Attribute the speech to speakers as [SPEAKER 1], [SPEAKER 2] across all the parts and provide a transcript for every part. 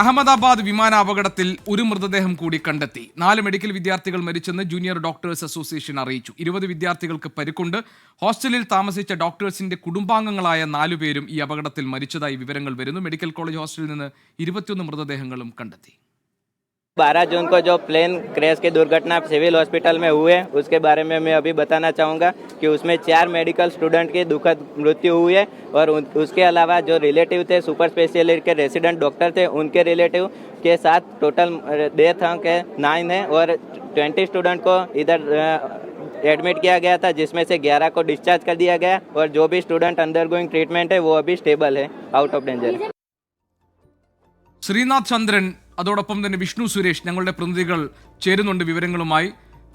[SPEAKER 1] അഹമ്മദാബാദ് വിമാന അപകടത്തിൽ ഒരു മൃതദേഹം കൂടി കണ്ടെത്തി. 4 മെഡിക്കൽ വിദ്യാർത്ഥികൾ മരിച്ചെന്ന് ജൂനിയർ ഡോക്ടേഴ്സ് അസോസിയേഷൻ അറിയിച്ചു. 20 വിദ്യാർത്ഥികൾക്ക് പരിക്കുണ്ട്. ഹോസ്റ്റലിൽ താമസിച്ച ഡോക്ടേഴ്സിന്റെ കുടുംബാംഗങ്ങളായ 4 പേരും ഈ അപകടത്തിൽ മരിച്ചതായി വിവരങ്ങൾ വരുന്നു. മെഡിക്കൽ കോളേജ് ഹോസ്റ്റലിൽ നിന്ന് 21 മൃതദേഹങ്ങളും കണ്ടെത്തി.
[SPEAKER 2] 12 जून को जो प्लेन क्रैश की दुर्घटना सिविल हॉस्पिटल में हुए उसके बारे में मैं अभी बताना चाहूँगा कि उसमें 4 मेडिकल स्टूडेंट की दुखद मृत्यु हुई है और उसके अलावा जो रिलेटिव थे सुपर स्पेशलिस्ट के रेसिडेंट डॉक्टर थे उनके रिलेटिव के साथ टोटल डेथ के 9 है और 20 स्टूडेंट को इधर एडमिट किया गया था, जिसमें से 11 को डिस्चार्ज कर दिया गया और जो भी स्टूडेंट अंडरगोइंग ट्रीटमेंट है वो अभी स्टेबल है, आउट ऑफ डेंजर.
[SPEAKER 1] ശ്രീനാഥ് ചന്ദ്രൻ അതോടൊപ്പം തന്നെ വിഷ്ണു സുരേഷ് ഞങ്ങളുടെ പ്രതിനിധികൾ ചേരുന്നുണ്ട് വിവരങ്ങളുമായി.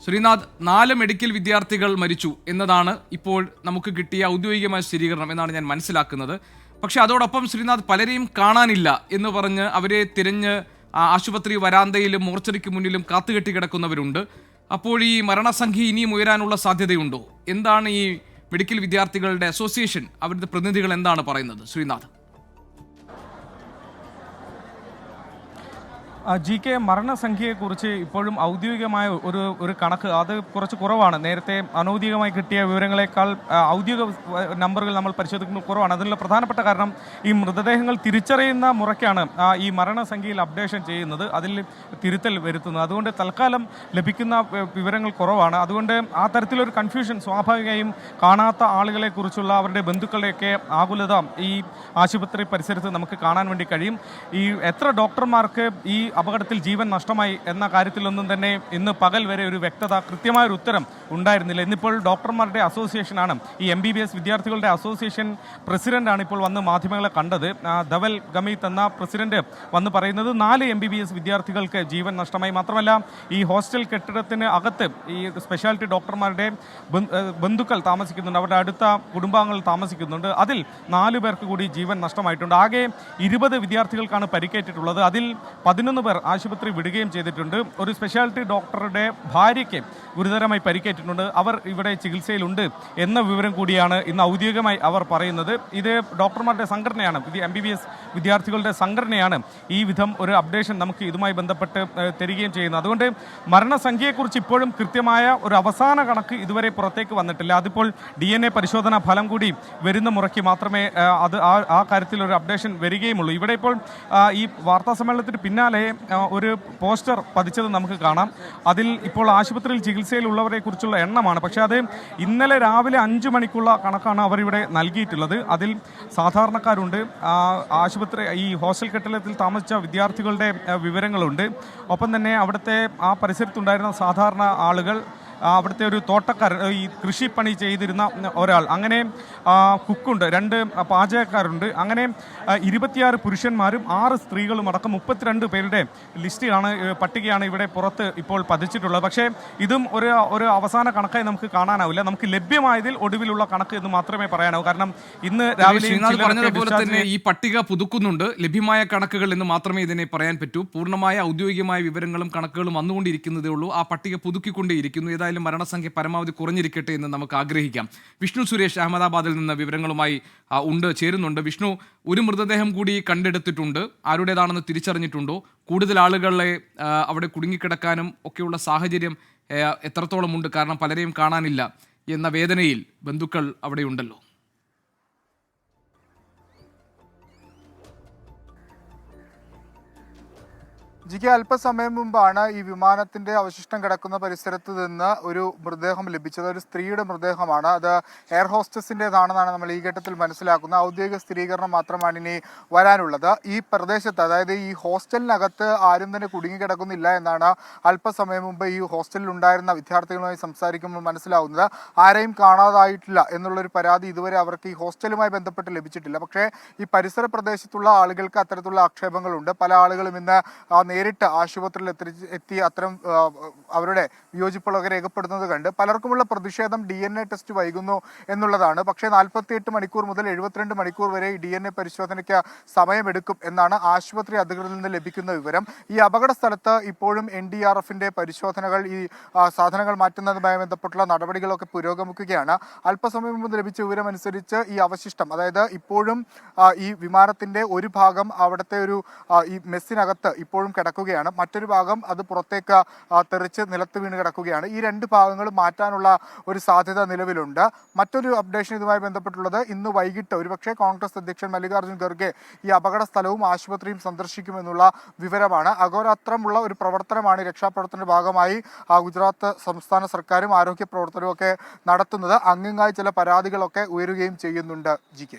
[SPEAKER 1] ശ്രീനാഥ്, 4 മെഡിക്കൽ വിദ്യാർത്ഥികൾ മരിച്ചു എന്നതാണ് ഇപ്പോൾ നമുക്ക് കിട്ടിയ ഔദ്യോഗികമായ സ്ഥിരീകരണം എന്നാണ് ഞാൻ മനസ്സിലാക്കുന്നത്. പക്ഷെ അതോടൊപ്പം ശ്രീനാഥ്, പലരെയും കാണാനില്ല എന്ന് പറഞ്ഞ് അവരെ തിരഞ്ഞ് ആശുപത്രി വരാന്തയിലും മോർച്ചറിക്ക് മുന്നിലും കാത്തുകെട്ടി കിടക്കുന്നവരുണ്ട്. അപ്പോൾ ഈ മരണസംഖ്യ ഇനിയും ഉയരാനുള്ള സാധ്യതയുണ്ടോ? എന്താണ് ഈ മെഡിക്കൽ വിദ്യാർത്ഥികളുടെ അസോസിയേഷൻ, അവരുടെ പ്രതിനിധികൾ എന്താണ് പറയുന്നത്? ശ്രീനാഥ്.
[SPEAKER 3] ജി കെ, മരണസംഖ്യയെക്കുറിച്ച് ഇപ്പോഴും ഔദ്യോഗികമായ ഒരു കണക്ക് അത് കുറച്ച് കുറവാണ്. നേരത്തെ അനൗദ്യോഗികമായി കിട്ടിയ വിവരങ്ങളെക്കാൾ ഔദ്യോഗിക നമ്പറുകൾ നമ്മൾ പരിശോധിക്കുന്നത് കുറവാണ്. അതിനുള്ള പ്രധാനപ്പെട്ട കാരണം ഈ മൃതദേഹങ്ങൾ തിരിച്ചറിയുന്ന മുറയ്ക്കാണ് ഈ മരണസംഖ്യയിൽ അപ്ഡേഷൻ ചെയ്യുന്നത്, അതിൽ തിരുത്തൽ വരുത്തുന്നത്. അതുകൊണ്ട് തൽക്കാലം ലഭിക്കുന്ന വിവരങ്ങൾ കുറവാണ്. അതുകൊണ്ട് ആ തരത്തിലൊരു കൺഫ്യൂഷൻ സ്വാഭാവികമായും കാണാത്ത ആളുകളെക്കുറിച്ചുള്ള അവരുടെ ബന്ധുക്കളുടെയൊക്കെ ആകുലത ഈ ആശുപത്രി പരിസരത്ത് നമുക്ക് കാണാൻ വേണ്ടി കഴിയും. ഈ എത്ര ഡോക്ടർമാർക്ക് ഈ അപകടത്തിൽ ജീവൻ നഷ്ടമായി എന്ന കാര്യത്തിലൊന്നും തന്നെ ഇന്ന് പകൽ വരെ ഒരു വ്യക്തത, കൃത്യമായൊരു ഉത്തരം ഉണ്ടായിരുന്നില്ല. ഇന്നിപ്പോൾ ഡോക്ടർമാരുടെ അസോസിയേഷനാണ്, ഈ MBBS വിദ്യാർത്ഥികളുടെ അസോസിയേഷൻ പ്രസിഡന്റാണ് ഇപ്പോൾ വന്ന് മാധ്യമങ്ങളെ കണ്ടത്. ധവൽ ഗമീത് എന്ന പ്രസിഡന്റ് വന്ന് പറയുന്നത് 4 MBBS വിദ്യാർത്ഥികൾക്ക് ജീവൻ നഷ്ടമായി. മാത്രമല്ല ഈ ഹോസ്റ്റൽ കെട്ടിടത്തിന് അകത്ത് ഈ സ്പെഷ്യാലിറ്റി ഡോക്ടർമാരുടെ ബന്ധുക്കൾ താമസിക്കുന്നുണ്ട്, അവരുടെ അടുത്ത കുടുംബാംഗങ്ങൾ താമസിക്കുന്നുണ്ട്. അതിൽ 4 പേർക്ക് കൂടി ജീവൻ നഷ്ടമായിട്ടുണ്ട്. ആകെ 20 വിദ്യാർത്ഥികൾക്കാണ് പരിക്കേറ്റിട്ടുള്ളത്. അതിൽ 11 പേർ ആശുപത്രി വിടുകയും ചെയ്തിട്ടുണ്ട്. ഒരു സ്പെഷ്യാലിറ്റി ഡോക്ടറുടെ ഭാര്യയ്ക്ക് ഗുരുതരമായി പരിക്കേറ്റിട്ടുണ്ട്. അവർ ഇവിടെ ചികിത്സയിലുണ്ട് എന്ന വിവരം കൂടിയാണ് ഇന്ന് ഔദ്യോഗികമായി അവർ പറയുന്നത്. ഇത് ഡോക്ടർമാരുടെ സംഘടനയാണ്, MBBS വിദ്യാർത്ഥികളുടെ സംഘടനയാണ് ഈ വിധം ഒരു അപ്ഡേഷൻ നമുക്ക് ഇതുമായി ബന്ധപ്പെട്ട് തരികയും ചെയ്യുന്നത്. അതുകൊണ്ട് മരണസംഖ്യയെക്കുറിച്ച് ഇപ്പോഴും കൃത്യമായ ഒരു അവസാന കണക്ക് ഇതുവരെ പുറത്തേക്ക് വന്നിട്ടില്ല. അതിപ്പോൾ DNA പരിശോധന ഫലം കൂടി വരുന്ന മുറയ്ക്ക് മാത്രമേ അത് ആ കാര്യത്തിൽ ഒരു അപ്ഡേഷൻ വരികയുമുള്ളൂ. ഇവിടെ ഇപ്പോൾ ഈ വാർത്താ സമ്മേളനത്തിന് പിന്നാലെ ഒരു പോസ്റ്റർ പതിച്ചത് നമുക്ക് കാണാം. അതിൽ ഇപ്പോൾ ആശുപത്രിയിൽ ചികിത്സയിലുള്ളവരെ കുറിച്ചുള്ള എണ്ണമാണ്. പക്ഷേ അത് ഇന്നലെ രാവിലെ 5 മണിക്കുള്ള കണക്കാണ് അവരിവിടെ നൽകിയിട്ടുള്ളത്. അതിൽ സാധാരണക്കാരുണ്ട്, ആശുപത്രി ഈ ഹോസ്റ്റൽ കെട്ടിടത്തിൽ താമസിച്ച വിദ്യാർത്ഥികളുടെ വിവരങ്ങളുണ്ട്. ഒപ്പം തന്നെ അവിടുത്തെ ആ പരിസരത്തുണ്ടായിരുന്ന സാധാരണ ആളുകൾ, അവിടുത്തെ ഒരു തോട്ടക്കാരൻ, ഈ കൃഷിപ്പണി ചെയ്തിരുന്ന ഒരാൾ, അങ്ങനെ കുക്കുണ്ട്, 2 പാചകക്കാരുണ്ട്. അങ്ങനെ 26 പുരുഷന്മാരും 6 സ്ത്രീകളും അടക്കം 32 പേരുടെ ലിസ്റ്റിലാണ്, പട്ടികയാണ് ഇവിടെ പുറത്ത് ഇപ്പോൾ പതിച്ചിട്ടുള്ളത്. പക്ഷേ ഇതും ഒരു അവസാന കണക്കായി നമുക്ക് കാണാനാവില്ല. നമുക്ക് ലഭ്യമായതിൽ ഒടുവിലുള്ള കണക്ക് എന്ന് മാത്രമേ പറയാനാവൂ. കാരണം ഇന്ന് രാവിലെ
[SPEAKER 1] പറഞ്ഞതുപോലെ തന്നെ ഈ പട്ടിക പുതുക്കുന്നുണ്ട്. ലഭ്യമായ കണക്കുകൾ എന്ന് മാത്രമേ ഇതിനെ പറയാൻ പറ്റൂ. പൂർണ്ണമായ ഔദ്യോഗികമായ വിവരങ്ങളും കണക്കുകളും വന്നുകൊണ്ടിരിക്കുന്നതേ ഉള്ളൂ. ആ പട്ടിക പുതുക്കിക്കൊണ്ടേയിരിക്കുന്നു. ഏതായാലും മരണസംഖ്യ പരമാവധി കുറഞ്ഞിരിക്കട്ടെ എന്ന് നമുക്ക് ആഗ്രഹിക്കാം. വിഷ്ണു സുരേഷ് അഹമ്മദാബാദിൽ നിന്ന് വിവരങ്ങളുമായി ചേരുന്നുണ്ട്. വിഷ്ണു, ഒരു മൃതദേഹം കൂടി കണ്ടെടുത്തിട്ടുണ്ട്. ആരുടേതാണെന്ന് തിരിച്ചറിഞ്ഞിട്ടുണ്ടോ? കൂടുതൽ ആളുകളെ അവിടെ കുടുങ്ങിക്കിടക്കാനും ഒക്കെയുള്ള സാഹചര്യം എത്രത്തോളം ഉണ്ട്? കാരണം പലരെയും കാണാനില്ല എന്ന വേദനയിൽ ബന്ധുക്കൾ അവിടെയുണ്ടല്ലോ.
[SPEAKER 4] ജിക്ക്, അല്പസമയം മുമ്പാണ് ഈ വിമാനത്തിന്റെ അവശിഷ്ടം കിടക്കുന്ന പരിസരത്ത് നിന്ന് ഒരു മൃതദേഹം ലഭിച്ചത്. ഒരു സ്ത്രീയുടെ മൃതദേഹമാണ്. അത് എയർ ഹോസ്റ്റസിൻ്റെതാണെന്നാണ് നമ്മൾ ഈ ഘട്ടത്തിൽ മനസ്സിലാക്കുന്നത്. ഔദ്യോഗിക സ്ഥിരീകരണം മാത്രമാണ് ഇനി വരാനുള്ളത്. ഈ പ്രദേശത്ത്, അതായത് ഈ ഹോസ്റ്റലിനകത്ത് ആരും തന്നെ കുടുങ്ങിക്കിടക്കുന്നില്ല എന്നാണ് അല്പസമയം മുമ്പ് ഈ ഹോസ്റ്റലിൽ ഉണ്ടായിരുന്ന വിദ്യാർത്ഥികളുമായി സംസാരിക്കുമ്പോൾ മനസ്സിലാവുന്നത്. ആരെയും കാണാതായിട്ടില്ല എന്നുള്ളൊരു പരാതി ഇതുവരെ അവർക്ക് ഈ ഹോസ്റ്റലുമായി ബന്ധപ്പെട്ട് ലഭിച്ചിട്ടില്ല. പക്ഷേ ഈ പരിസര പ്രദേശത്തുള്ള ആളുകൾക്ക് അത്തരത്തിലുള്ള ആക്ഷേപങ്ങളുണ്ട്. പല ആളുകളും ഇന്ന് നേരിട്ട് ആശുപത്രിയിൽ എത്തി അത്തരം അവരുടെ വിയോജിപ്പുകളൊക്കെ രേഖപ്പെടുന്നത് കണ്ട് പലർക്കുമുള്ള പ്രതിഷേധം DNA ടെസ്റ്റ് വൈകുന്നു എന്നുള്ളതാണ്. പക്ഷേ 48 മണിക്കൂർ മുതൽ 72 മണിക്കൂർ വരെ ഈ DNA പരിശോധനയ്ക്ക് സമയമെടുക്കും എന്നാണ് ആശുപത്രി അധികൃതരിൽ നിന്ന് ലഭിക്കുന്ന വിവരം. ഈ അപകട സ്ഥലത്ത് ഇപ്പോഴും NDRFന്റെ പരിശോധനകൾ, ഈ സാധനങ്ങൾ മാറ്റുന്നതുമായി ബന്ധപ്പെട്ടുള്ള നടപടികളൊക്കെ പുരോഗമിക്കുകയാണ്. അല്പസമയം മുമ്പ് ലഭിച്ച വിവരം അനുസരിച്ച് ഈ അവശിഷ്ടം, അതായത് ഇപ്പോഴും ഈ വിമാനത്തിന്റെ ഒരു ഭാഗം അവിടുത്തെ ഈ മെസ്സിനകത്ത് ഇപ്പോഴും കിടക്കുകയാണ്, മറ്റൊരു ഭാഗം അത് പുറത്തേക്ക് തെറിച്ച് നിലത്ത് വീണ് കിടക്കുകയാണ്. ഈ രണ്ട് ഭാഗങ്ങളും മാറ്റാനുള്ള ഒരു സാധ്യത നിലവിലുണ്ട്. മറ്റൊരു അപ്ഡേഷൻ ഇതുമായി ബന്ധപ്പെട്ടുള്ളത് ഇന്ന് വൈകിട്ട് ഒരുപക്ഷെ കോൺഗ്രസ് അധ്യക്ഷൻ മല്ലികാർജ്ജുൻ ഖർഗെ ഈ അപകട സ്ഥലവും ആശുപത്രിയും സന്ദർശിക്കുമെന്നുള്ള വിവരമാണ്. അഹോരാത്രമുള്ള ഒരു പ്രവർത്തനമാണ് രക്ഷാപ്രവർത്തനത്തിന്റെ ഭാഗമായി ഗുജറാത്ത് സംസ്ഥാന സർക്കാരും ആരോഗ്യ പ്രവർത്തനവും ഒക്കെ നടത്തുന്നത്. അങ്ങിങ്ങായി ചില പരാതികളൊക്കെ ഉയരുകയും ചെയ്യുന്നുണ്ട്. GK.